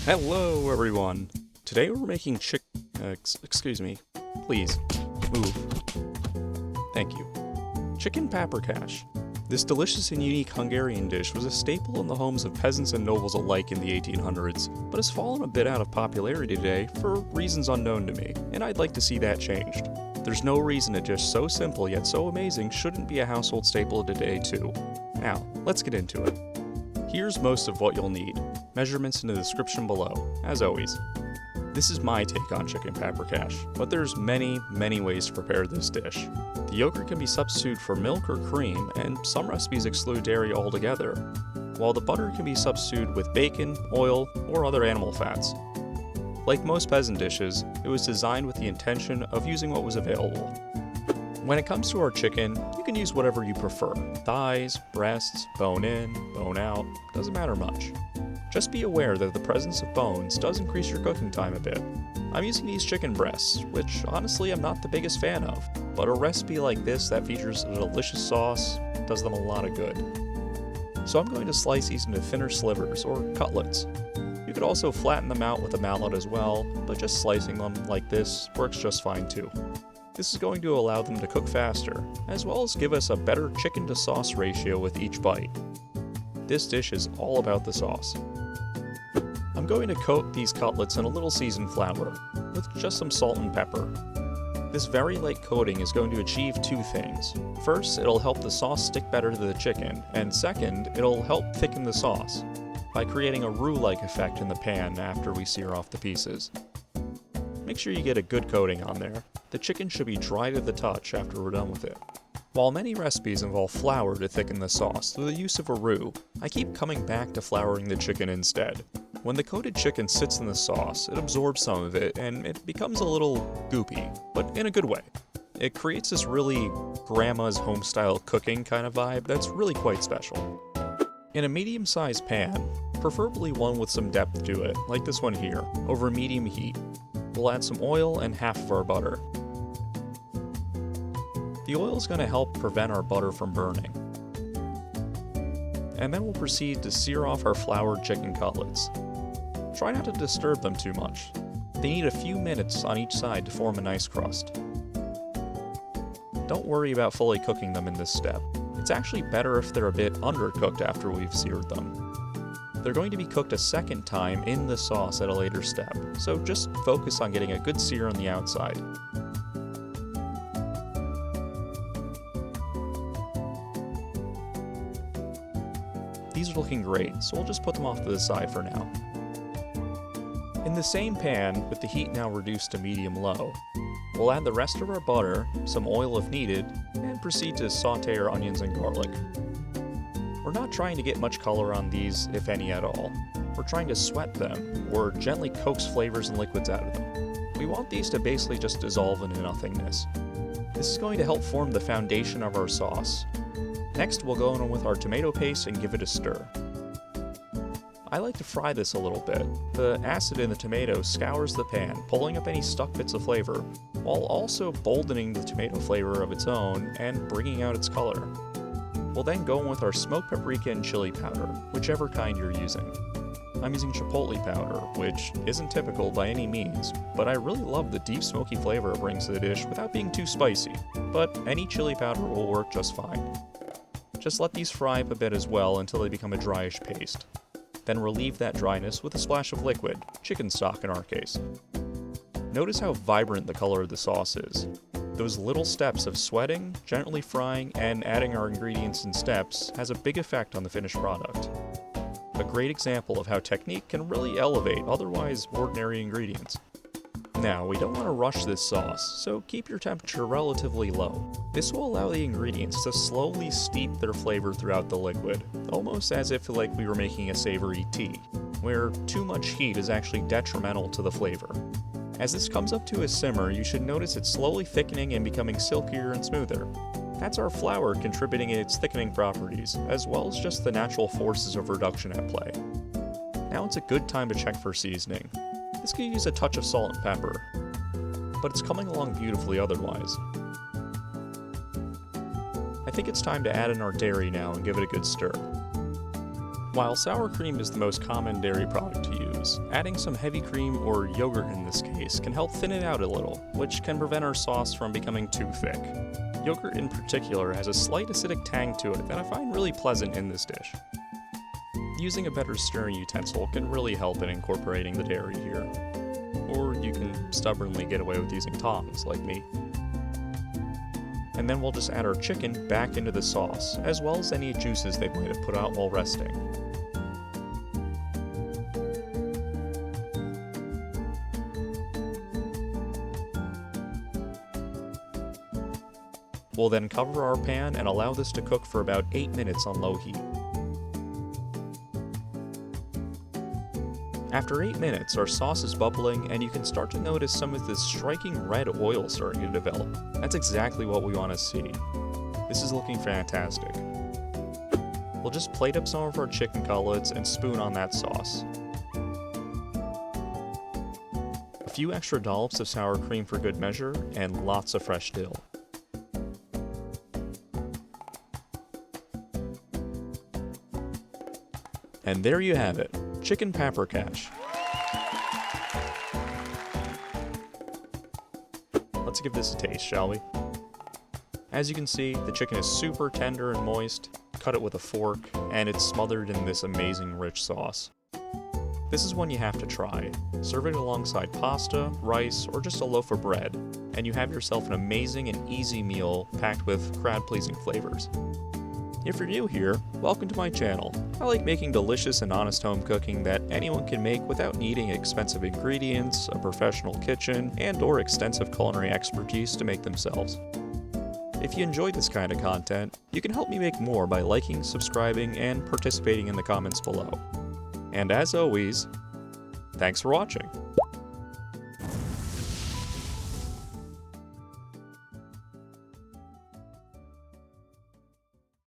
Hello everyone! Today we're making excuse me. Please, move. Thank you. Chicken Paprikash. This delicious and unique Hungarian dish was a staple in the homes of peasants and nobles alike in the 1800s, but has fallen a bit out of popularity today for reasons unknown to me, and I'd like to see that changed. There's no reason a dish so simple yet so amazing shouldn't be a household staple today too. Now, let's get into it. Here's most of what you'll need. Measurements in the description below, as always. This is my take on chicken paprikash, but there's many ways to prepare this dish. The yogurt can be substituted for milk or cream, and some recipes exclude dairy altogether, while the butter can be substituted with bacon, oil, or other animal fats. Like most peasant dishes, it was designed with the intention of using what was available. When it comes to our chicken, you can use whatever you prefer. Thighs, breasts, bone in, bone out, doesn't matter much. Just be aware that the presence of bones does increase your cooking time a bit. I'm using these chicken breasts, which honestly I'm not the biggest fan of, but a recipe like this that features a delicious sauce does them a lot of good. So I'm going to slice these into thinner slivers, or cutlets. You could also flatten them out with a mallet as well, but just slicing them like this works just fine too. This is going to allow them to cook faster, as well as give us a better chicken to sauce ratio with each bite. This dish is all about the sauce. I'm going to coat these cutlets in a little seasoned flour, with just some salt and pepper. This very light coating is going to achieve two things. First, it'll help the sauce stick better to the chicken, and second, it'll help thicken the sauce, by creating a roux-like effect in the pan after we sear off the pieces. Make sure you get a good coating on there. The chicken should be dry to the touch after we're done with it. While many recipes involve flour to thicken the sauce through the use of a roux, I keep coming back to flouring the chicken instead. When the coated chicken sits in the sauce, it absorbs some of it and it becomes a little goopy, but in a good way. It creates this really grandma's home-style cooking kind of vibe that's really quite special. In a medium-sized pan, preferably one with some depth to it, like this one here, over medium heat, we'll add some oil and half of our butter. The oil is going to help prevent our butter from burning. And then we'll proceed to sear off our floured chicken cutlets. Try not to disturb them too much. They need a few minutes on each side to form a nice crust. Don't worry about fully cooking them in this step. It's actually better if they're a bit undercooked after we've seared them. They're going to be cooked a second time in the sauce at a later step, so just focus on getting a good sear on the outside. These are looking great, so we'll just put them off to the side for now. In the same pan, with the heat now reduced to medium-low, we'll add the rest of our butter, some oil if needed, and proceed to saute our onions and garlic. We're not trying to get much color on these, if any at all. We're trying to sweat them, or gently coax flavors and liquids out of them. We want these to basically just dissolve into nothingness. This is going to help form the foundation of our sauce. Next, we'll go in with our tomato paste and give it a stir. I like to fry this a little bit. The acid in the tomato scours the pan, pulling up any stuck bits of flavor, while also boldening the tomato flavor of its own and bringing out its color. We'll then go in with our smoked paprika and chili powder, whichever kind you're using. I'm using chipotle powder, which isn't typical by any means, but I really love the deep smoky flavor it brings to the dish without being too spicy, but any chili powder will work just fine. Just let these fry up a bit as well until they become a dryish paste. Then relieve that dryness with a splash of liquid, chicken stock in our case. Notice how vibrant the color of the sauce is. Those little steps of sweating, gently frying, and adding our ingredients in steps has a big effect on the finished product. A great example of how technique can really elevate otherwise ordinary ingredients. Now, we don't want to rush this sauce, so keep your temperature relatively low. This will allow the ingredients to slowly steep their flavor throughout the liquid, almost as if like we were making a savory tea, where too much heat is actually detrimental to the flavor. As this comes up to a simmer, you should notice it slowly thickening and becoming silkier and smoother. That's our flour contributing its thickening properties, as well as just the natural forces of reduction at play. Now it's a good time to check for seasoning. This could use a touch of salt and pepper, but it's coming along beautifully otherwise. I think it's time to add in our dairy now and give it a good stir. While sour cream is the most common dairy product to use, news. Adding some heavy cream, or yogurt in this case, can help thin it out a little, which can prevent our sauce from becoming too thick. Yogurt in particular has a slight acidic tang to it that I find really pleasant in this dish. Using a better stirring utensil can really help in incorporating the dairy here. Or you can stubbornly get away with using tongs, like me. And then we'll just add our chicken back into the sauce, as well as any juices they might have put out while resting. We'll then cover our pan and allow this to cook for about 8 minutes on low heat. After 8 minutes, our sauce is bubbling, and you can start to notice some of this striking red oil starting to develop. That's exactly what we want to see. This is looking fantastic. We'll just plate up some of our chicken cutlets and spoon on that sauce. A few extra dollops of sour cream for good measure, and lots of fresh dill. And there you have it. Chicken Paprikash. Let's give this a taste, shall we? As you can see, the chicken is super tender and moist. Cut it with a fork, and it's smothered in this amazing rich sauce. This is one you have to try. Serve it alongside pasta, rice, or just a loaf of bread, and you have yourself an amazing and easy meal packed with crowd-pleasing flavors. If you're new here, welcome to my channel. I like making delicious and honest home cooking that anyone can make without needing expensive ingredients, a professional kitchen, and/or extensive culinary expertise to make themselves. If you enjoyed this kind of content, you can help me make more by liking, subscribing, and participating in the comments below. And as always, thanks for watching.